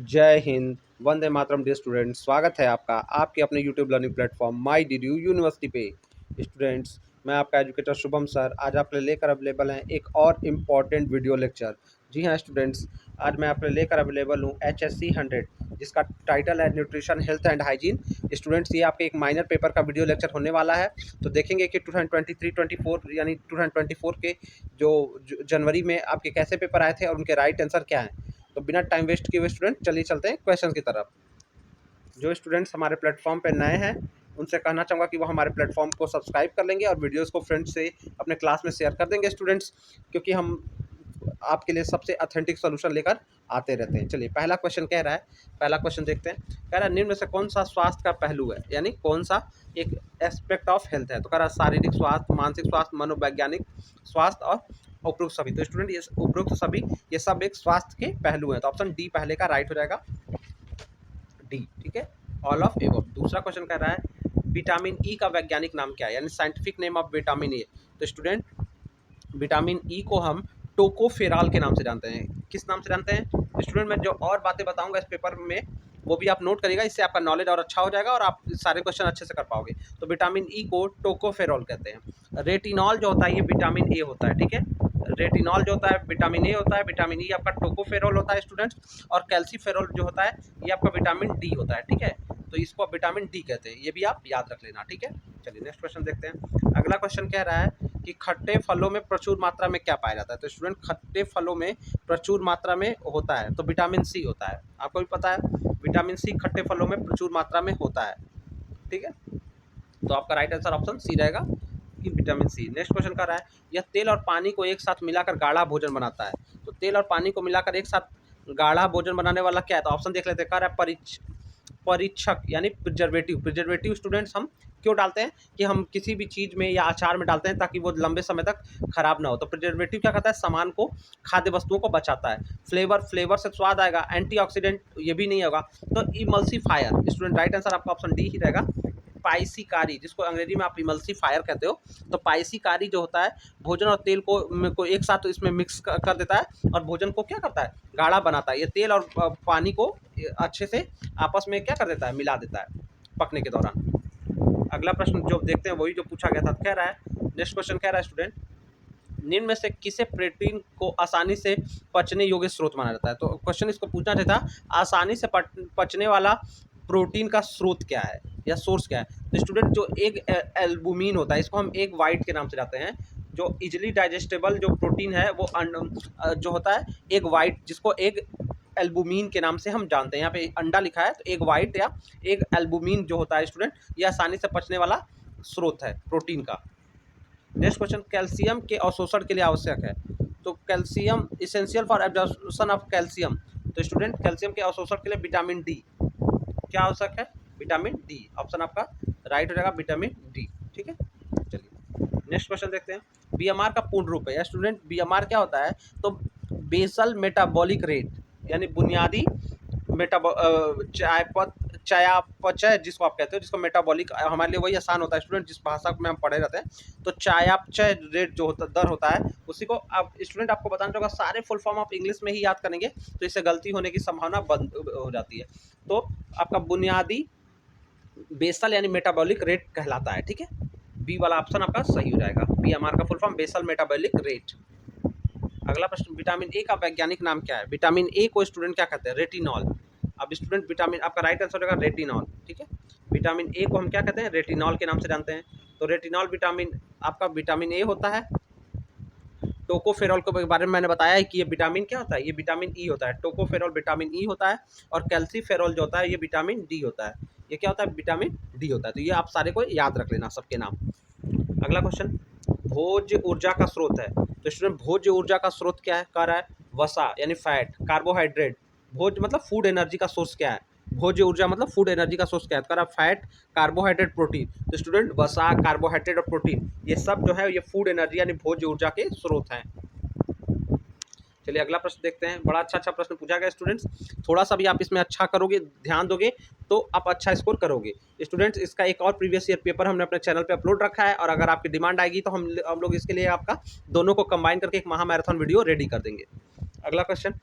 जय Hind, Vande Mataram dear students. स्वागत है आपका आपके अपने यूट्यूब लर्निंग प्लेटफॉर्म माई डीडीयू यूनिवर्सिटी पे। स्टूडेंट्स, मैं आपका एजुकेटर शुभम सर आज आपके लिए लेकर अवेलेबल हैं एक और इम्पॉर्टेंट वीडियो लेक्चर। जी हाँ स्टूडेंट्स, आज मैं आपके लिए लेकर अवेलेबल हूँ HSC 100 जिसका टाइटल है nutrition health and hygiene. Students, ये आपके एक माइनर पेपर का वीडियो लेक्चर होने वाला है। तो देखेंगे कि 2023-24 यानी 2024 के जो जनवरी में आपके कैसे पेपर आए थे और उनके राइट आंसर क्या हैं। तो बिना टाइम वेस्ट किए हुए स्टूडेंट चलिए चलते हैं क्वेश्चन की तरफ। जो स्टूडेंट्स हमारे प्लेटफॉर्म पे नए हैं उनसे कहना चाहूँगा कि वो हमारे प्लेटफॉर्म को सब्सक्राइब कर लेंगे और वीडियोस को फ्रेंड्स से अपने क्लास में शेयर कर देंगे स्टूडेंट्स, क्योंकि हम आपके लिए सबसे ऑथेंटिक सोल्यूशन लेकर आते रहते हैं। चलिए पहला क्वेश्चन कह रहा है, पहला क्वेश्चन देखते हैं। कह रहा है निम्न में से कौन सा स्वास्थ्य का पहलू है, यानी कौन सा एक एस्पेक्ट ऑफ हेल्थ है। तो कह रहा है शारीरिक स्वास्थ्य, मानसिक स्वास्थ्य, मनोवैज्ञानिक स्वास्थ्य और उपरोक्त सभी। तो स्टूडेंट ये उपरोक्त सभी ये सब एक स्वास्थ्य के पहलू हैं। तो ऑप्शन डी पहले का राइट हो जाएगा, डी। ठीक है, ऑल ऑफ एबव। दूसरा क्वेश्चन कह रहा है विटामिन ई का वैज्ञानिक नाम क्या है, यानी scientific name of vitamin A. तो स्टूडेंट विटामिन ई को हम टोकोफेरॉल के नाम से जानते हैं। किस नाम से जानते हैं स्टूडेंट? मैं जो और बातें बताऊंगा इस पेपर में वो भी आप नोट करिएगा, इससे आपका नॉलेज और अच्छा हो जाएगा और आप सारे क्वेश्चन अच्छे से कर पाओगे। तो विटामिन ई को टोकोफेरॉल कहते हैं। रेटिनॉल जो होता है ये विटामिन ए होता है। ठीक है, रेटिनॉल जो होता है विटामिन ए होता है, विटामिन ई आपका टोकोफेरॉल होता है स्टूडेंट्स, और कैल्सीफेरॉल जो होता है ये आपका विटामिन डी होता है। ठीक है, तो इसको आप विटामिन डी कहते हैं, ये भी आप याद रख लेना। ठीक है, चलिए नेक्स्ट क्वेश्चन देखते हैं। अगला क्वेश्चन कह रहा है कि खट्टे फलों में प्रचुर मात्रा में क्या पाया जाता है। तो स्टूडेंट खट्टे फलों में प्रचुर मात्रा में होता है तो विटामिन सी होता है। आपको भी पता है विटामिन सी खट्टे फलों में प्रचुर मात्रा में होता है। ठीक है, तो आपका राइट आंसर ऑप्शन सी रहेगा कि विटामिन सी। नेक्स्ट क्वेश्चन कर रहा है यह तेल और पानी को एक साथ मिलाकर गाढ़ा भोजन बनाता है। तो तेल और पानी को मिलाकर एक साथ गाढ़ा भोजन बनाने वाला क्या है? तो ऑप्शन देख लेते हैं। कह रहा है परीक्षक यानी प्रिजर्वेटिव। प्रिजर्वेटिव स्टूडेंट्स हम क्यों डालते हैं कि हम किसी भी चीज़ में या अचार में डालते हैं ताकि वो लंबे समय तक खराब ना हो। तो प्रिजर्वेटिव क्या करता है? सामान को, खाद्य वस्तुओं को बचाता है। फ्लेवर से स्वाद आएगा। एंटीऑक्सीडेंट ये भी नहीं होगा। तो इमल्सीफायर स्टूडेंट राइट आंसर आपका ऑप्शन डी ही रहेगा। पाइसीकारी, जिसको अंग्रेजी में आप इमल्सीफायर कहते हो। तो पाइसीकारी जो होता है भोजन और तेल को एक साथ इसमें मिक्स कर देता है और भोजन को क्या करता है? गाढ़ा बनाता है। ये तेल और पानी को अच्छे से आपस में क्या कर देता है? मिला देता है पकने के दौरान। अगला प्रश्न जो देखते हैं वही जो पूछा गया था। कह रहा है नेक्स्ट क्वेश्चन कह रहा है स्टूडेंट निम्न में से किसे प्रोटीन को आसानी से पचने योग्य स्रोत माना जाता है। तो क्वेश्चन इसको पूछना चाहिए था आसानी से पचने वाला प्रोटीन का स्रोत क्या है या सोर्स क्या है। तो स्टूडेंट जो एग एल्बुमिन होता है इसको हम एग वाइट के नाम से जानते हैं। जो इजिली डाइजेस्टेबल जो प्रोटीन है वो जो होता है एग वाइट, जिसको एग एल्बुमिन के नाम से हम जानते हैं। यहाँ पे अंडा लिखा है तो एग वाइट या एग एल्बुमिन जो होता है स्टूडेंट ये आसानी से पचने वाला स्रोत है प्रोटीन का। नेक्स्ट क्वेश्चन कैल्शियम के अवशोषण के लिए आवश्यक है। तो calcium essential for absorption of calcium. तो स्टूडेंट कैल्शियम के अवशोषण के लिए विटामिन डी क्या आवश्यक है? Vitamin D. ऑप्शन आपका राइट हो जाएगा विटामिन डी। ठीक है, चलिए नेक्स्ट क्वेश्चन देखते हैं। बीएमआर का पूर्ण रूप है या स्टूडेंट बीएमआर क्या होता है? तो बेसल मेटाबॉलिक रेट यानी बुनियादी चयापचय जिसको आप कहते हो, जिसको मेटाबॉलिक हमारे लिए वही आसान होता है स्टूडेंट जिस भाषा में हम पढ़े रहते हैं। तो चयापचय रेट जो होता दर होता है उसी को आप स्टूडेंट आपको बताना चाहूँगा सारे फुल फॉर्म आप इंग्लिश में ही याद करेंगे तो इससे गलती होने की संभावना बंद हो जाती है। तो आपका बुनियादी बेसल यानी मेटाबॉलिक रेट कहलाता है। ठीक है, बी वाला ऑप्शन आपका सही हो जाएगा। बीएमआर का full form basal metabolic rate. अगला प्रश्न विटामिन ए का वैज्ञानिक नाम क्या है? विटामिन ए को स्टूडेंट क्या कहते हैं? रेटिनॉल। अब स्टूडेंट विटामिन आपका राइट आंसर होगा रेटिनॉल। ठीक है, विटामिन ए को हम क्या कहते हैं? रेटिनॉल के नाम से जानते हैं। तो रेटिनॉल विटामिन आपका विटामिन ए होता है। टोकोफेरॉल के बारे में मैंने बताया है कि ये विटामिन क्या होता है? ये विटामिन ई होता है। टोकोफेरॉल विटामिन ई होता है और कैल्सीफेरॉल जो होता है ये विटामिन डी होता है। ये क्या होता है? विटामिन डी होता है। तो ये आप सारे को याद रख लेना सबके नाम। अगला क्वेश्चन भोज्य ऊर्जा का स्रोत है। तो स्टूडेंट भोज्य ऊर्जा का स्रोत क्या है? कह रहा है वसा यानी फैट, कार्बोहाइड्रेट। भोज्य मतलब फूड एनर्जी का सोर्स क्या है? भोज्य ऊर्जा मतलब फूड एनर्जी का सोर्स क्या है? कह रहा फैट, कार्बोहाइड्रेट, प्रोटीन। तो स्टूडेंट वसा, कार्बोहाइड्रेट और प्रोटीन ये सब जो है ये फूड एनर्जी यानी भोज्य ऊर्जा के स्रोत हैं। चलिए अगला प्रश्न देखते हैं। बड़ा अच्छा प्रश्न पूछा गया स्टूडेंट्स। थोड़ा सा भी आप इसमें अच्छा करोगे, ध्यान दोगे तो आप अच्छा स्कोर करोगे स्टूडेंट्स। इसका एक और प्रीवियस ईयर पेपर हमने अपने चैनल पे अपलोड रखा है, और अगर आपकी डिमांड आएगी तो हम लोग इसके लिए आपका दोनों को कंबाइन करके एक महामैराथन वीडियो रेडी कर देंगे। अगला क्वेश्चन,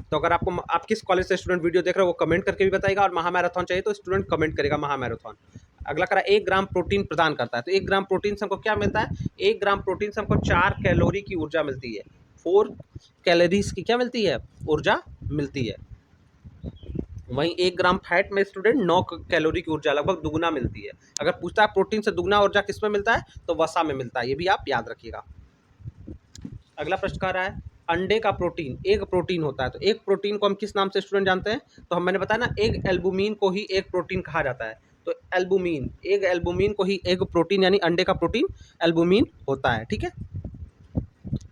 तो अगर आपको आप किस कॉलेज से स्टूडेंट वीडियो देख रहे हो वो कमेंट करके भी बताएगा, और महामैराथन चाहिए तो स्टूडेंट कमेंट करेगा महामैराथन। अगला करा 1 ग्राम प्रोटीन प्रदान करता है। तो 1 ग्राम प्रोटीन से हमको क्या मिलता है? 1 ग्राम प्रोटीन से हमको 4 कैलोरी की ऊर्जा मिलती है। 4 कैलोरीज की क्या मिलती है? ऊर्जा मिलती है। वहीं 1 ग्राम फैट में स्टूडेंट 9 कैलोरी की ऊर्जा लगभग दुगुना मिलती है। अगर पूछता है प्रोटीन से दुगुना ऊर्जा किस में मिलता है, तो वसा में मिलता है। ये भी आप याद रखिएगा। अगला प्रश्न कह रहा है अंडे का प्रोटीन एक प्रोटीन होता है। तो एक प्रोटीन को हम किस नाम से स्टूडेंट जानते हैं? तो मैंने बताया ना, एग एल्बुमिन को ही एक प्रोटीन कहा जाता है। तो एल्बुमिन, एग एल्बुमिन को ही एग प्रोटीन यानी अंडे का प्रोटीन एल्बुमिन होता है। ठीक है,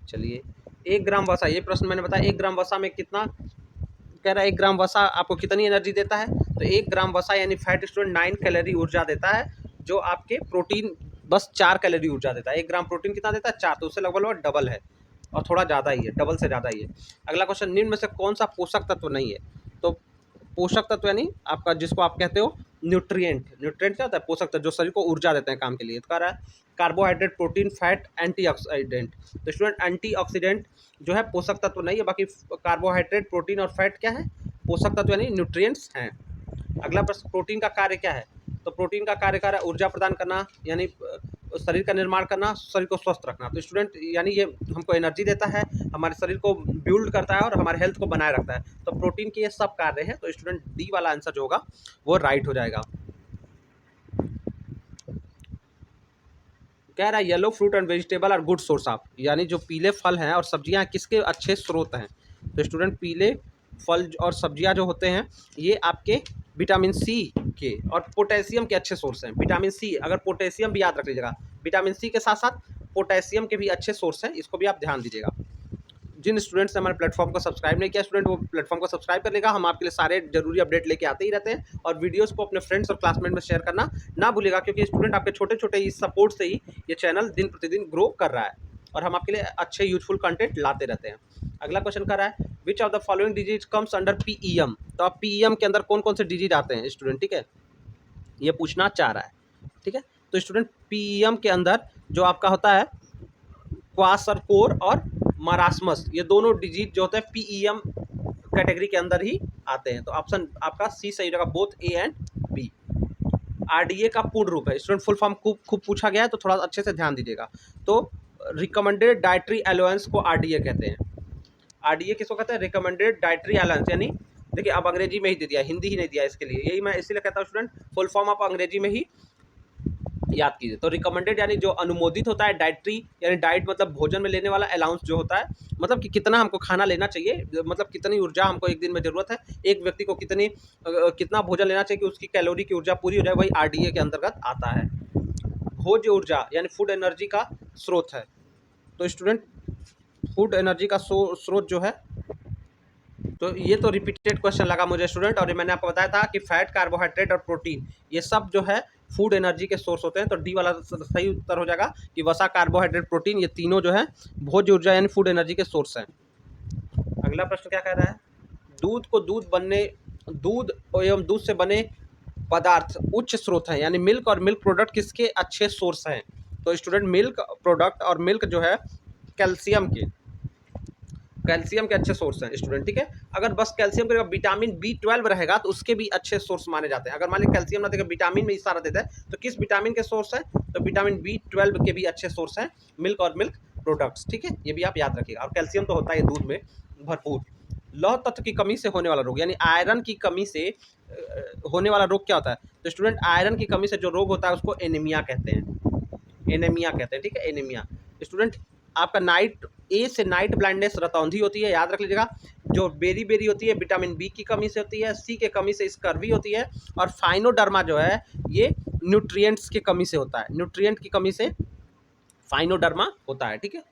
चलिए 1 ग्राम वसा, ये प्रश्न मैंने बताया 1 ग्राम वसा में कितना कह रहा है, 1 ग्राम वसा आपको कितनी एनर्जी देता है? तो 1 ग्राम वसा यानी फैट स्टूडेंट 9 कैलोरी ऊर्जा देता है, जो आपके प्रोटीन बस 4 कैलोरी ऊर्जा देता है। 1 ग्राम प्रोटीन कितना देता है? 4, तो उससे लगभग डबल है, और थोड़ा ज़्यादा ही है, डबल से ज़्यादा ही है। अगला क्वेश्चन, निम्न में से कौन सा पोषक तत्व नहीं है? तो पोषक तत्व यानी आपका जिसको आप कहते हो न्यूट्रिएंट। न्यूट्रिएंट क्या होता है? पोषक तत्व जो शरीर को ऊर्जा देते हैं काम के लिए। तो कह रहा है कार्बोहाइड्रेट, प्रोटीन, फैट, एंटीऑक्सीडेंट। तो स्टूडेंट एंटीऑक्सीडेंट जो है पोषक तत्व नहीं है, बाकी कार्बोहाइड्रेट, प्रोटीन और फैट क्या है? पोषक तत्व यानी न्यूट्रिएंट्स हैं। अगला प्रश्न, प्रोटीन का कार्य क्या है? तो प्रोटीन का कार्य कर रहा है ऊर्जा प्रदान करना, यानी शरीर का निर्माण करना, शरीर को स्वस्थ रखना। तो स्टूडेंट यानी ये हमको एनर्जी देता है, हमारे शरीर को बिल्ड करता है और हमारे हेल्थ को बनाए रखता है। तो प्रोटीन के ये सब कार्य हैं। तो स्टूडेंट डी वाला आंसर जो होगा वो राइट हो जाएगा। कह रहा है yellow fruit and vegetable are good source of, यानी जो पीले फल हैं और सब्जियां किसके अच्छे स्रोत हैं? तो स्टूडेंट पीले फल और सब्जियां जो होते हैं ये आपके विटामिन सी के और पोटेशियम के अच्छे सोर्स हैं। विटामिन सी, अगर पोटेशियम भी याद रख लीजिएगा, विटामिन सी के साथ साथ पोटेशियम के भी अच्छे सोर्स हैं, इसको भी आप ध्यान दीजिएगा। जिन स्टूडेंट्स ने हमारे प्लेटफॉर्म को सब्सक्राइब नहीं किया स्टूडेंट, वो प्लेटफॉर्म को सब्सक्राइब कर लेगा। हम आपके लिए सारे जरूरी अपडेट लेके आते ही रहते हैं, और वीडियोस को अपने फ्रेंड्स और क्लासमेट में शेयर करना ना भूलेगा, क्योंकि स्टूडेंट आपके छोटे छोटे इस सपोर्ट से ही ये चैनल दिन प्रतिदिन ग्रो कर रहा है, और हम आपके लिए अच्छे यूजफुल कंटेंट लाते रहते हैं। अगला क्वेश्चन कर रहा है which of the following disease comes under PEM. तो आप पीईएम के अंदर कौन कौन से डिजीज आते हैं स्टूडेंट? ठीक है, ये पूछना चाह रहा है। ठीक है, तो स्टूडेंट पीईएम के अंदर जो आपका होता है क्वाशरकोर और मारास्मस, ये दोनों डिजीज जो होते हैं पीईएम कैटेगरी के अंदर ही आते हैं। तो ऑप्शन आपका सी सही रहेगा, both A and B. RDA का पूर्ण रूप है स्टूडेंट, फुल फॉर्म खूब पूछा गया है, तो थोड़ा अच्छे से ध्यान दीजिएगा। तो रिकमेंडेड डाइटरी अलाउंस को आरडीए कहते हैं। आरडीए किसको कहते हैं? रिकमेंडेड डाइटरी अलाउंस, यानी देखिए अब अंग्रेजी में ही दे दिया, हिंदी ही नहीं दिया इसके लिए, यही मैं इसीलिए कहता हूँ स्टूडेंट फुल फॉर्म आप अंग्रेजी में ही याद कीजिए। तो रिकमेंडेड यानी जो अनुमोदित होता है, डाइटरी यानी डाइट मतलब भोजन में लेने वाला, अलाउंस जो होता है मतलब कि कितना हमको खाना लेना चाहिए, मतलब कितनी ऊर्जा हमको एक दिन में ज़रूरत है, एक व्यक्ति को कितना भोजन लेना चाहिए कि उसकी कैलोरी की ऊर्जा पूरी हो जाए, वही आरडीए के अंतर्गत आता है। भोज्य ऊर्जा यानी फूड एनर्जी का स्रोत है। तो स्टूडेंट फूड एनर्जी का स्रोत जो है, तो ये तो रिपीटेड क्वेश्चन लगा मुझे स्टूडेंट, और मैंने आपको बताया था कि फैट, कार्बोहाइड्रेट और प्रोटीन ये सब जो है फूड एनर्जी के सोर्स होते हैं। तो डी वाला सही उत्तर हो जाएगा कि वसा, कार्बोहाइड्रेट, प्रोटीन ये तीनों जो है भोज्य ऊर्जा यानी फूड एनर्जी के सोर्स हैं। अगला प्रश्न क्या कह रहा है? दूध एवं दूध से बने पदार्थ उच्च स्रोत हैं, यानी मिल्क और मिल्क प्रोडक्ट किसके अच्छे सोर्स हैं? तो स्टूडेंट मिल्क प्रोडक्ट और मिल्क जो है कैल्शियम के अच्छे सोर्स हैं स्टूडेंट। ठीक है, अगर बस कैल्शियम के विटामिन B12 रहेगा तो उसके भी अच्छे सोर्स माने जाते हैं। अगर मान लीजिए कैल्शियम ना देगा, विटामिन में इशारा देता है, तो किस विटामिन के सोर्स है? तो विटामिन B12 के भी अच्छे सोर्स हैं मिल्क और मिल्क प्रोडक्ट्स। ठीक है, ये भी आप याद रखिएगा। और कैल्शियम तो होता है दूध में भरपूर। लौह तत्व की कमी से होने वाला रोग, यानी आयरन की कमी से होने वाला रोग क्या होता है? तो स्टूडेंट आयरन की कमी से जो रोग होता है उसको एनीमिया कहते हैं। एनीमिया कहते हैं। ठीक है, एनीमिया। स्टूडेंट आपका ए से नाइट ब्लाइंडनेस रतौंधी होती है, याद रख लीजिएगा। जो बेरी होती है विटामिन बी की कमी से होती है, सी के कमी से स्कर्वी होती है, और फाइनोडर्मा जो है ये न्यूट्रिएंट्स की कमी से होता है। न्यूट्रिएंट की कमी से फाइनोडर्मा होता है। ठीक है,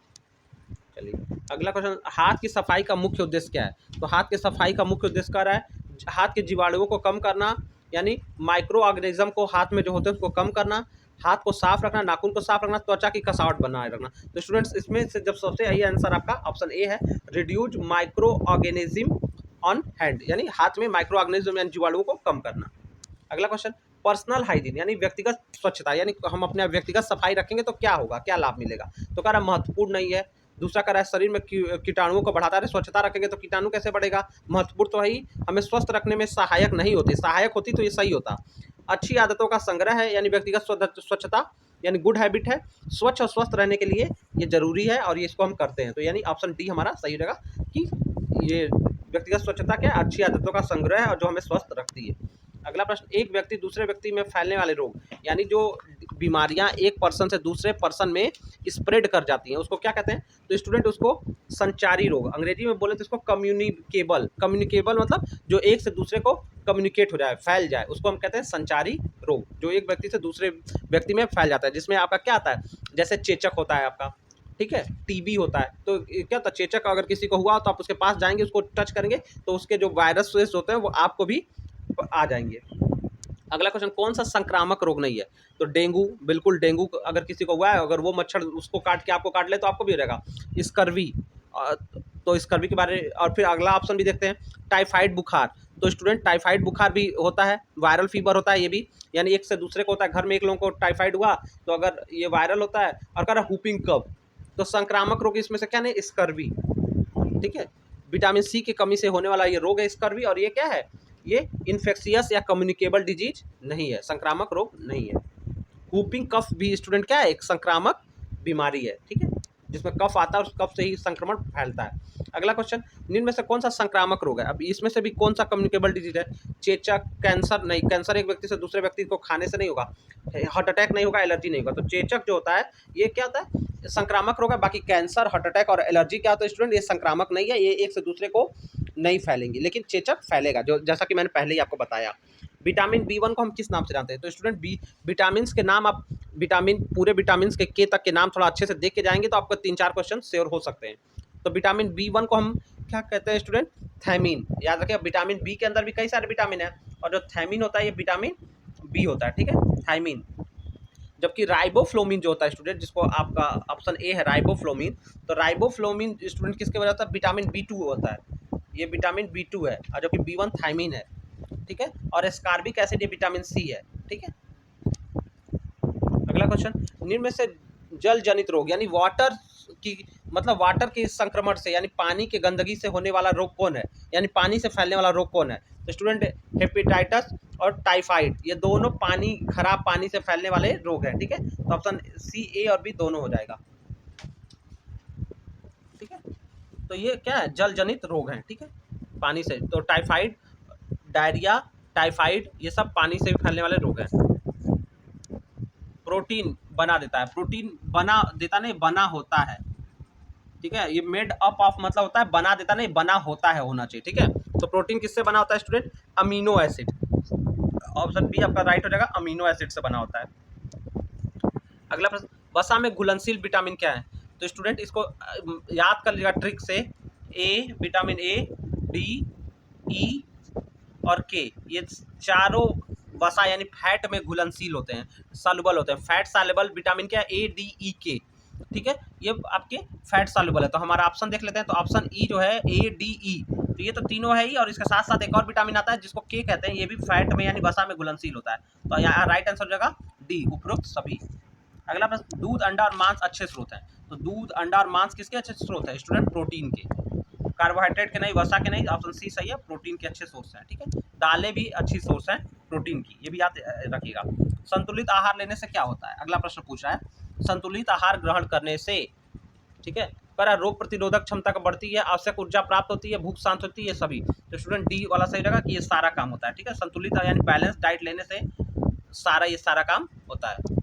चलिए अगला क्वेश्चन, हाथ की सफाई का मुख्य उद्देश्य क्या है? तो हाथ की सफाई का मुख्य उद्देश्य क्या है? हाथ के जीवाणुओं को कम करना, यानी माइक्रो ऑर्गेनिज्म को हाथ में जो होते हैं उसको कम करना, हाथ को साफ रखना, नाखून को साफ रखना, त्वचा की कसावट बनाए रखना। तो स्टूडेंट्स इसमें से जब सबसे सही आंसर आपका ऑप्शन ए है, reduce micro organism on hand, यानी हाथ में माइक्रो ऑर्गेनिज्म यानी जीवाणुओं को कम करना। अगला क्वेश्चन, पर्सनल हाइजीन यानी व्यक्तिगत स्वच्छता, यानी हम अपने व्यक्तिगत सफाई रखेंगे तो क्या होगा, क्या लाभ मिलेगा। तो कह रहा है महत्वपूर्ण नहीं है। दूसरा कह रहा है शरीर में कीटाणुओं को बढ़ाता है। स्वच्छता रखेंगे तो कीटाणु कैसे बढ़ेगा। महत्वपूर्ण तो वही हमें स्वस्थ रखने में सहायक नहीं होती, सहायक होती तो ये सही होता। अच्छी आदतों का संग्रह है, यानी व्यक्तिगत स्वच्छता यानी गुड हैबिट है। स्वच्छ और स्वस्थ रहने के लिए ये जरूरी है और ये इसको हम करते हैं। तो यानी ऑप्शन डी हमारा सही रहेगा कि ये व्यक्तिगत स्वच्छता क्या है, अच्छी आदतों का संग्रह है और जो हमें स्वस्थ रखती है। अगला प्रश्न, एक व्यक्ति दूसरे व्यक्ति में फैलने वाले रोग, यानी जो बीमारियां एक पर्सन से दूसरे पर्सन में स्प्रेड कर जाती हैं उसको क्या कहते हैं। तो स्टूडेंट उसको संचारी रोग, अंग्रेजी में बोले तो इसको कम्युनिकेबल, कम्युनिकेबल मतलब जो एक से दूसरे को कम्युनिकेट हो जाए, फैल जाए, उसको हम कहते हैं संचारी रोग, जो एक व्यक्ति से दूसरे व्यक्ति में फैल जाता है। जिसमें आपका क्या आता है, जैसे चेचक होता है आपका, ठीक है, टीबी होता है। तो क्या होता है, चेचक अगर किसी को हुआ तो आप उसके पास जाएंगे, उसको टच करेंगे तो उसके जो वायरस होते हैं वो आपको भी आ जाएंगे। अगला क्वेश्चन, कौन सा संक्रामक रोग नहीं है। तो डेंगू, बिल्कुल डेंगू अगर किसी को हुआ है, अगर वो मच्छर उसको काट के आपको काट ले तो आपको भी रहेगा। स्कर्वी, तो स्कर्वी के बारे, और फिर अगला ऑप्शन भी देखते हैं, टाइफाइड बुखार। तो स्टूडेंट टाइफाइड बुखार भी होता है, वायरल फीवर होता है ये भी, यानी एक से दूसरे को होता है। घर में एक लोगों को टाइफाइड हुआ तो अगर ये वायरल होता है। और कह रहा है हुपिंग कफ, तो संक्रामक रोग इसमें से क्या नहीं, स्कर्वी, ठीक है। विटामिन सी की कमी से होने वाला ये रोग है स्कर्वी, और ये क्या है, ये इन्फेक्शियस या कम्युनिकेबल डिजीज नहीं है, संक्रामक रोग नहीं है। हुपिंग कफ भी स्टूडेंट क्या है, एक संक्रामक बीमारी है, ठीक है, जिसमें कफ आता है और कफ से ही संक्रमण फैलता है। अगला क्वेश्चन, निम्न में से कौन सा संक्रामक रोग है। अब इसमें से भी कौन सा कम्युनिकेबल डिजीज है। चेचक, कैंसर नहीं, कैंसर एक व्यक्ति से दूसरे व्यक्ति को खाने से नहीं होगा, हार्ट अटैक नहीं होगा, एलर्जी नहीं होगा। तो चेचक जो होता है ये क्या होता है, संक्रामक रोग है। बाकी कैंसर, हार्ट अटैक और एलर्जी क्या होता है स्टूडेंट, ये संक्रामक नहीं है, ये एक से दूसरे को नहीं फैलेंगी, लेकिन चेचक फैलेगा, जो जैसा कि मैंने पहले ही आपको बताया। विटामिन B1 को हम किस नाम से जानते हैं। तो स्टूडेंट विटामिन के नाम, आप पूरे विटामिन के तक के नाम थोड़ा अच्छे से देख के जाएंगे तो आपको 3-4 क्वेश्चन श्योर हो सकते हैं। तो विटामिन B1 को हम क्या कहते हैं स्टूडेंट, थायमीन। याद रखिए विटामिन बी के अंदर भी कई सारे विटामिन है, और जो थायमीन होता है ये विटामिन बी होता है, ठीक है, थायमीन। जबकि राइबोफ्लोमिन जो होता है स्टूडेंट, जिसको आपका ऑप्शन ए है राइबोफ्लोमिन, तो राइबोफ्लोमिन स्टूडेंट किसके वजह होता है, विटामिन B2 होता है, ये विटामिन B2 है, और जो कि B1 थायमीन है, ठीक है, और एस्कॉर्बिक एसिड ये विटामिन सी है, ठीक है। अगला क्वेश्चन, निम्न में से जल जनित रोग यानी वाटर की, मतलब वाटर के संक्रमण से यानी पानी के गंदगी से होने वाला रोग कौन है, यानी पानी से फैलने वाला रोग कौन है। तो स्टूडेंट हेपेटाइटिस और टाइफाइड, ये दोनों पानी, खराब पानी से फैलने वाले रोग हैं, ठीक है। तो ऑप्शन सी, ए और बी दोनों हो जाएगा, ठीक है। तो ये क्या है, जल जनित रोग हैं, ठीक है, पानी से। तो टाइफाइड, डायरिया, टाइफाइड ये सब पानी से फैलने वाले रोग हैं। प्रोटीन बना देता है, प्रोटीन बना देता नहीं, बना होता है, ठीक है। ये मेड अप ऑफ मतलब होता है, बना देता नहीं, बना होता है होना चाहिए, ठीक है। तो प्रोटीन किससे बना होता है student, amino acid, option B आपका राइट हो जाएगा, अमीनो एसिड से बना होता है। अगला प्रश्न, वसा में घुलनशील विटामिन क्या है। तो स्टूडेंट इसको याद कर लीजिएगा ट्रिक से, विटामिन ए, डी, ई और के, ये चारों वसा यानी फैट में घुलनशील होते हैं, सॉल्युबल होते हैं। फैट सॉल्युबल विटामिन क्या है, ए, डी, ई, के, ठीक है, ये आपके फैट सॉल्युबल है। तो हमारा ऑप्शन देख लेते हैं, तो ऑप्शन ई जो है, ए, डी, ई, तो ये तो तीनों है ही, और इसके साथ साथ एक और विटामिन आता है जिसको के कहते हैं, ये भी फैट में यानी वसा में घुलनशील होता है। तो यहाँ राइट आंसर हो जाएगा डी, उपरोक्त सभी। अगला प्रश्न, दूध, अंडा और मांस अच्छे स्रोत हैं। तो दूध, अंडा और मांस किसके अच्छे स्रोत है स्टूडेंट, प्रोटीन के, कार्बोहाइड्रेट के नहीं, वसा के नहीं, ऑप्शन सी सही है, प्रोटीन के अच्छे सोर्स हैं, ठीक है। दालें भी अच्छी सोर्स हैं प्रोटीन की, ये भी याद रखिएगा। संतुलित आहार लेने से क्या होता है, अगला प्रश्न पूछ रहा है, संतुलित आहार ग्रहण करने से, ठीक है, पर रोग प्रतिरोधक क्षमता का बढ़ती है, आवश्यक ऊर्जा प्राप्त होती है, भूख शांत होती है, सभी। तो स्टूडेंट डी वाला सही रहेगा कि ये सारा काम होता है, ठीक है। संतुलित यानी बैलेंस डाइट लेने से ये सारा काम होता है।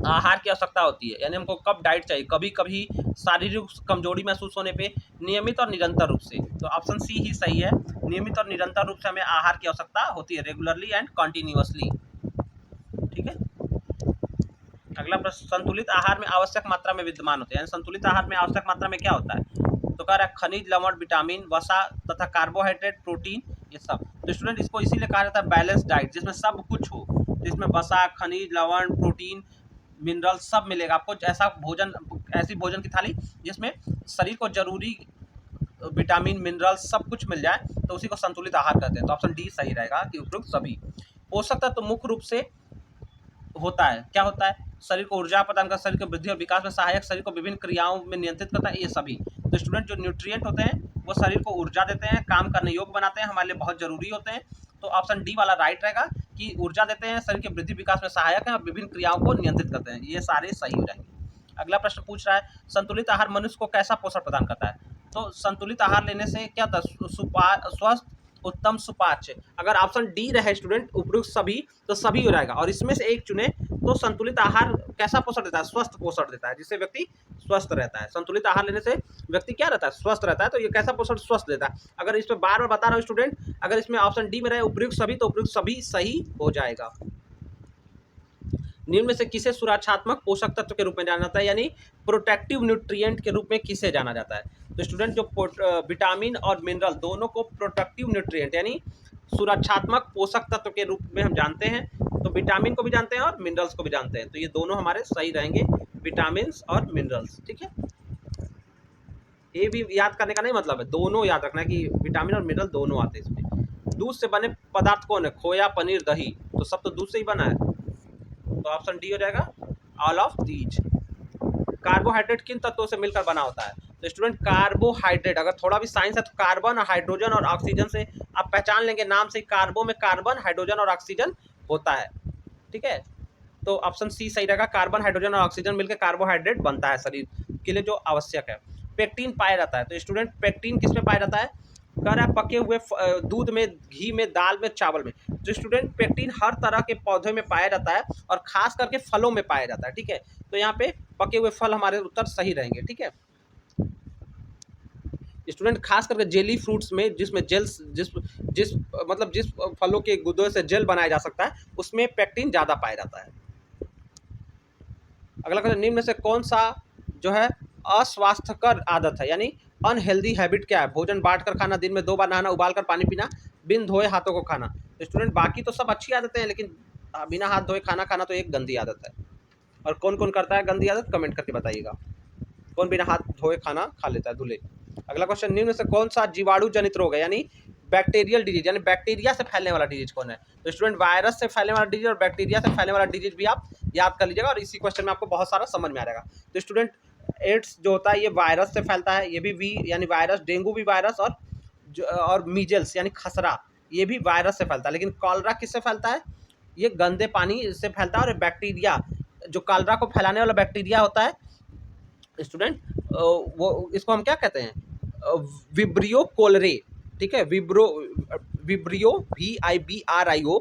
आहार की आवश्यकता होती है, यानी हमको कब डाइट चाहिए, कभी कभी शारीरिक कमजोरी महसूस होने पे, नियमित और निरंतर रूप से। तो ऑप्शन सी ही सही है, नियमित और निरंतर रूप से हमें आहार की आवश्यकता होती है, रेगुलरली एंड कंटिन्यूअसली, ठीक है। अगला प्रश्न, संतुलित आहार में आवश्यक मात्रा में विद्यमान होते हैं, यानी संतुलित आहार में आवश्यक मात्रा में क्या होता है। तो कह रहा है खनिज, लवण, विटामिन, वसा तथा कार्बोहाइड्रेट, प्रोटीन, ये सब। तो स्टूडेंट इसको इसीलिए कहा जाता है बैलेंस डाइट, जिसमें सब कुछ हो, तो इसमें वसा, खनिज, लवण, प्रोटीन, मिनरल सब मिलेगा आपको। ऐसा भोजन, ऐसी भोजन की थाली जिसमें शरीर को जरूरी विटामिन, मिनरल सब कुछ मिल जाए, तो उसी को संतुलित आहार कहते हैं। तो ऑप्शन डी सही रहेगा कि उपयुक्त सभी। पोषक तत्व तो मुख्य रूप से होता है, क्या होता है, शरीर को ऊर्जा प्रदान करता है, शरीर की वृद्धि और विकास में सहायक, शरीर को विभिन्न क्रियाओं में नियंत्रित करता है, ये सभी। तो स्टूडेंट, जो न्यूट्रिएंट होते हैं वो शरीर को ऊर्जा देते हैं, काम करने योग्य बनाते हैं, हमारे लिए बहुत जरूरी होते हैं। तो ऑप्शन डी वाला राइट रहेगा कि ऊर्जा देते हैं, शरीर की वृद्धि विकास में सहायक है और विभिन्न क्रियाओं को नियंत्रित करते हैं, ये सारे सही हो रहेंगे। अगला प्रश्न पूछ रहा है, संतुलित आहार मनुष्य को कैसा पोषण प्रदान करता है। तो संतुलित आहार लेने से क्या होता है, स्वस्थ, उत्तम, सुपाच्य। अगर ऑप्शन डी रहे स्टूडेंट उपयुक्त सभी, तो सभी हो जाएगा, और इसमें से एक चुने तो संतुलित आहार कैसा पोषण देता है, स्वस्थ पोषण देता है, जिससे व्यक्ति स्वस्थ रहता है। संतुलित आहार लेने से व्यक्ति क्या रहता है, स्वस्थ रहता है। तो ये कैसा पोषण, स्वस्थ देता है। अगर इसमें बार बार बता रहा हूँ स्टूडेंट, अगर इसमें ऑप्शन डी में रहे उपयुक्त सभी, तो उपयुक्त सभी सही हो जाएगा। निम्न में से किसे सुरक्षात्मक पोषक तत्व के रूप में जाना जाता है, यानी प्रोटेक्टिव न्यूट्रिएंट के रूप में किसे जाना जाता है। तो स्टूडेंट, जो विटामिन और मिनरल दोनों को प्रोटेक्टिव न्यूट्रिएंट यानी सुरक्षात्मक पोषक तत्व के रूप में हम जानते हैं। तो विटामिन को भी जानते हैं और मिनरल्स को भी जानते हैं, तो ये दोनों हमारे सही रहेंगे, विटामिन और मिनरल्स। ठीक है, ये भी याद करने का नहीं मतलब है, दोनों याद रखना है कि विटामिन और मिनरल दोनों आते हैं इसमें। दूध से बने पदार्थ कौन है, खोया, पनीर, दही, तो सब तो दूध से ही बना है, तो ऑप्शन डी हो जाएगा, ऑल ऑफ दीज। कार्बोहाइड्रेट किन तत्वों से मिलकर बना होता है। तो स्टूडेंट, कार्बोहाइड्रेट, अगर थोड़ा भी साइंस है तो कार्बन और हाइड्रोजन और ऑक्सीजन से आप पहचान लेंगे, नाम से कार्बो में कार्बन, हाइड्रोजन और ऑक्सीजन होता है। ठीक है, तो ऑप्शन सी सही रहेगा, कार्बन, हाइड्रोजन और ऑक्सीजन मिलकर कार्बोहाइड्रेट बनता है शरीर के लिए जो आवश्यक है। पेक्टिन पाया जाता है, तो स्टूडेंट पेक्टिन किस में पाया जाता है, कह रहा है पके हुए दूध में, घी में, दाल में, चावल में। तो स्टूडेंट, पेक्टिन हर तरह के पौधे में पाया जाता है और खास करके फलों में पाया जाता है। ठीक है, तो यहाँ पे पके हुए फल हमारे उत्तर सही रहेंगे। ठीक है स्टूडेंट, खास करके जेली फ्रूट्स में, जिसमें जेल्स, जिस मतलब जिस फलों के गुदों से जेल बनाया जा सकता है, उसमें पेक्टिन ज़्यादा पाया जाता है। अगला क्वेश्चन, निम्न में से कौन सा जो है अस्वास्थ्यकर आदत है, यानी अनहेल्दी हैबिट क्या है। भोजन बांट कर खाना, दिन में 2 बार नहाना, उबाल कर पानी पीना, बिन धोए हाथों को खाना। तो स्टूडेंट, बाकी तो सब अच्छी आदतें हैं, लेकिन बिना हाथ धोए खाना खाना तो एक गंदी आदत है। और कौन कौन करता है गंदी आदत, कमेंट करके बताइएगा, कौन बिना हाथ धोए खाना खा लेता है, धुले। अगला क्वेश्चन, निम्न में से कौन सा जीवाणु जनित रोग है, यानी बैक्टीरियल डिजीज, यानी बैक्टीरिया से फैलने वाला डिजीज कौन है। तो स्टूडेंट, वायरस से फैलने वाला डिजीज और बैक्टीरिया से फैलने वाला डिजीज भी आप याद कर लीजिएगा, और इसी क्वेश्चन में आपको बहुत सारा समझ में आ जाएगा। तो स्टूडेंट, एड्स जो होता है ये वायरस से फैलता है, ये भी वी यानी वायरस, डेंगू भी वायरस, और मीजल्स यानी खसरा ये भी वायरस से फैलता है। लेकिन कॉलरा किससे फैलता है, ये गंदे पानी से फैलता है। और बैक्टीरिया, जो कॉलरा को फैलाने वाला बैक्टीरिया होता है स्टूडेंट, वो इसको हम क्या कहते हैं, विब्रियो कोलरे। ठीक है, विब्रियो VIBRIO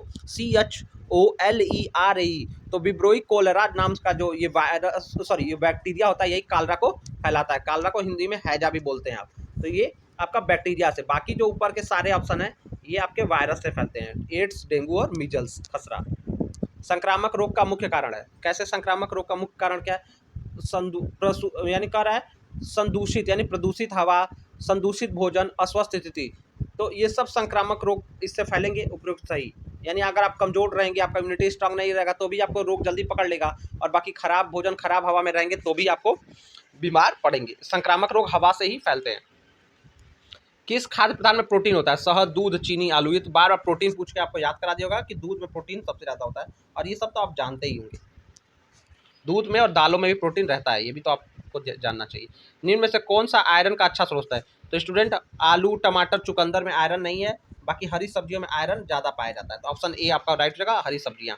CHOLERAE, तो विब्रोई कोलरा नाम का जो ये वायरस, सॉरी ये बैक्टीरिया होता है, यही कालरा को फैलाता है। कालरा को हिंदी में हैजा भी बोलते हैं आप। तो ये आपका बैक्टीरिया से, बाकी जो ऊपर के सारे ऑप्शन है ये आपके वायरस से फैलते हैं, एड्स, डेंगू और मीजल्स, खसरा। संक्रामक रोग का मुख्य कारण है, कैसे संक्रामक रोग का मुख्य कारण क्या है, यानी कह रहा है संदूषित यानी प्रदूषित हवा, संदूषित भोजन, अस्वस्थ स्थिति, तो ये सब संक्रामक रोग इससे फैलेंगे, उपयुक्त सही। यानी अगर आप कमजोर रहेंगे, आपका इम्यूनिटी स्ट्रांग नहीं रहेगा, तो भी आपको रोग जल्दी पकड़ लेगा, और बाकी खराब भोजन, खराब हवा में रहेंगे तो भी आपको बीमार पड़ेंगे। संक्रामक रोग हवा से ही फैलते हैं। किस खाद्य पदार्थ में प्रोटीन होता है, शहद, दूध, चीनी, आलू। ये तो बार बार प्रोटीन पूछ के आपको याद करा दिया होगा कि दूध में प्रोटीन सबसे ज़्यादा होता है, और ये सब तो आप जानते ही होंगे। दूध में और दालों में भी प्रोटीन रहता है, ये भी तो आपको जानना चाहिए। निम्न में से कौन सा आयरन का अच्छा स्रोत है। तो स्टूडेंट, आलू, टमाटर, चुकंदर में आयरन नहीं है, बाकी हरी सब्जियों में आयरन ज़्यादा पाया जाता है, तो ऑप्शन ए आपका राइट रहेगा, हरी सब्जियाँ।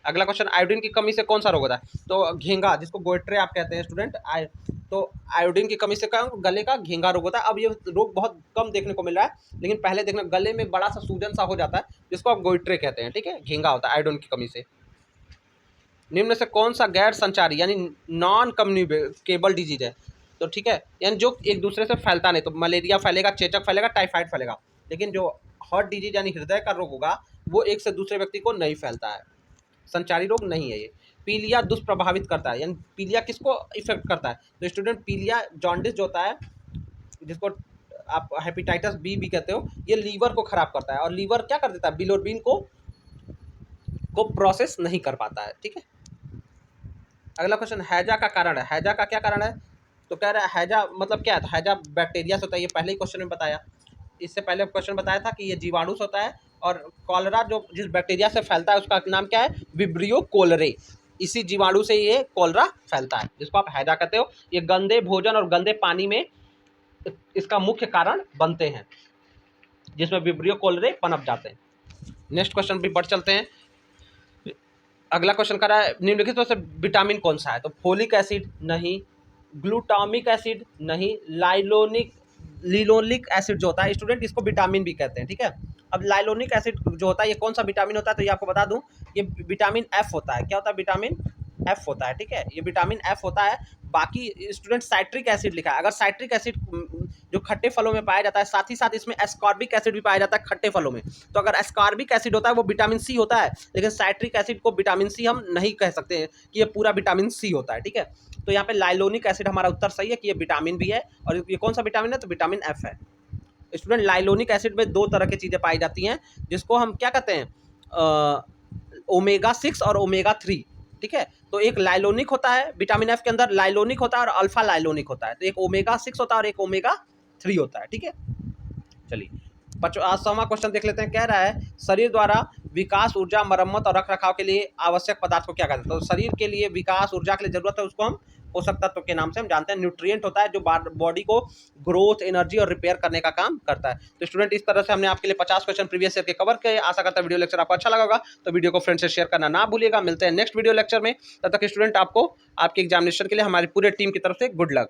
अगला क्वेश्चन, आयोडीन की कमी से कौन सा रोग होता है। तो घींगा, जिसको गोइट्रे आप कहते हैं स्टूडेंट, तो आयोडीन की कमी से गले का घींगा रोग होता है। अब ये रोग बहुत कम देखने को मिल रहा है, लेकिन पहले देखना गले में बड़ा सा सूजन सा हो जाता है, जिसको आप गोइट्रे कहते हैं। ठीक है, घींगा होता है आयोडीन की कमी से। निम्न में से कौन सा गैर संचारी यानी नॉन कम्युनिकेबल डिजीज है। तो ठीक है, यानी जो एक दूसरे से फैलता नहीं, तो मलेरिया फैलेगा, चेचक फैलेगा, टाइफाइड फैलेगा, लेकिन जो हार्ट डिजीज यानी हृदय का रोग होगा वो एक से दूसरे व्यक्ति को नहीं फैलता है, संचारी रोग नहीं है ये। पीलिया दुष्प्रभावित करता है, यानी पीलिया किसको इफेक्ट करता है। तो स्टूडेंट, पीलिया जॉन्डिस जो होता है, जिसको आप हेपेटाइटिस बी भी कहते हो, ये लीवर को खराब करता है, और लीवर क्या कर देता है, बिलोरुबिन को को प्रोसेस नहीं कर पाता है। ठीक है, अगला क्वेश्चन हैजा का कारण है। हैजा का क्या कारण है? तो कह रहा है हैजा मतलब क्या है? तो हैजा बैक्टीरिया से होता है, ये पहले ही क्वेश्चन में बताया। इससे पहले क्वेश्चन बताया था कि ये जीवाणु से होता है, और कॉलरा जो जिस बैक्टीरिया से फैलता है उसका नाम क्या है? विब्रियो कोलरे। इसी जीवाणु से ये कॉलरा फैलता है, जिसको आप हैजा कहते हो। ये गंदे भोजन और गंदे पानी में इसका मुख्य कारण बनते हैं, जिसमें विब्रियो कोलरे पनप जाते हैं। नेक्स्ट क्वेश्चन भी बढ़ चलते हैं। अगला क्वेश्चन कर रहा है निम्नलिखित में से विटामिन कौन सा है? तो फोलिक एसिड नहीं, ग्लूटामिक एसिड नहीं, लिलोनिक एसिड जो होता है स्टूडेंट, इसको विटामिन भी कहते हैं। ठीक है, अब लाइलोनिक एसिड जो होता है ये कौन सा विटामिन होता है? तो ये आपको बता दूं, ये विटामिन एफ होता है। क्या होता है? विटामिन एफ होता है। ठीक है, ये विटामिन एफ होता है। बाकी स्टूडेंट साइट्रिक एसिड लिखा है। अगर साइट्रिक एसिड जो खट्टे फलों में पाया जाता है, साथ ही साथ इसमें एस्कॉर्बिक एसिड भी पाया जाता है खट्टे फलों में। तो अगर एस्कॉर्बिक एसिड होता है वो विटामिन सी होता है, लेकिन साइट्रिक एसिड को विटामिन सी हम नहीं कह सकते हैं कि ये पूरा विटामिन सी होता है। ठीक है, तो यहाँ पे लाइलोनिक एसिड हमारा उत्तर सही है कि ये विटामिन भी है, और ये कौन सा विटामिन है? तो विटामिन एफ है। स्टूडेंट लाइलोनिक एसिड में दो तरह की चीज़ें पाई जाती हैं, जिसको हम क्या कहते हैं? ओमेगा 6 और ओमेगा 3। ठीक है, तो एक लाइलोनिक होता है विटामिन एफ के अंदर, लाइलोनिक होता है और अल्फा लाइलोनिक होता है। तो एक ओमेगा 6 होता है और एक ओमेगा 3 होता है। ठीक है, चलिए 50वां क्वेश्चन देख लेते हैं। कह रहा है शरीर द्वारा विकास, ऊर्जा, मरम्मत और रख रखाव के लिए आवश्यक पदार्थ को क्या कहते हैं? तो शरीर के लिए विकास, ऊर्जा के लिए जरूरत है, उसको हम पोषक तत्व के नाम से हम जानते हैं। न्यूट्रिएंट होता है जो बॉडी को ग्रोथ, एनर्जी और रिपेयर करने का काम करता है। तो स्टूडेंट इस तरह से हमने आपके लिए 50 क्वेश्चन प्रीवियस ईयर के कवर किए। आशा करता है वीडियो लेक्चर आपको अच्छा लगा होगा, तो वीडियो को फ्रेंड से शेयर करना ना भूलिएगा। मिलते हैं नेक्स्ट वीडियो लेक्चर में, तब तक स्टूडेंट आपको आपके एग्जामिनेशन के लिए हमारी पूरे टीम की तरफ से गुड लक।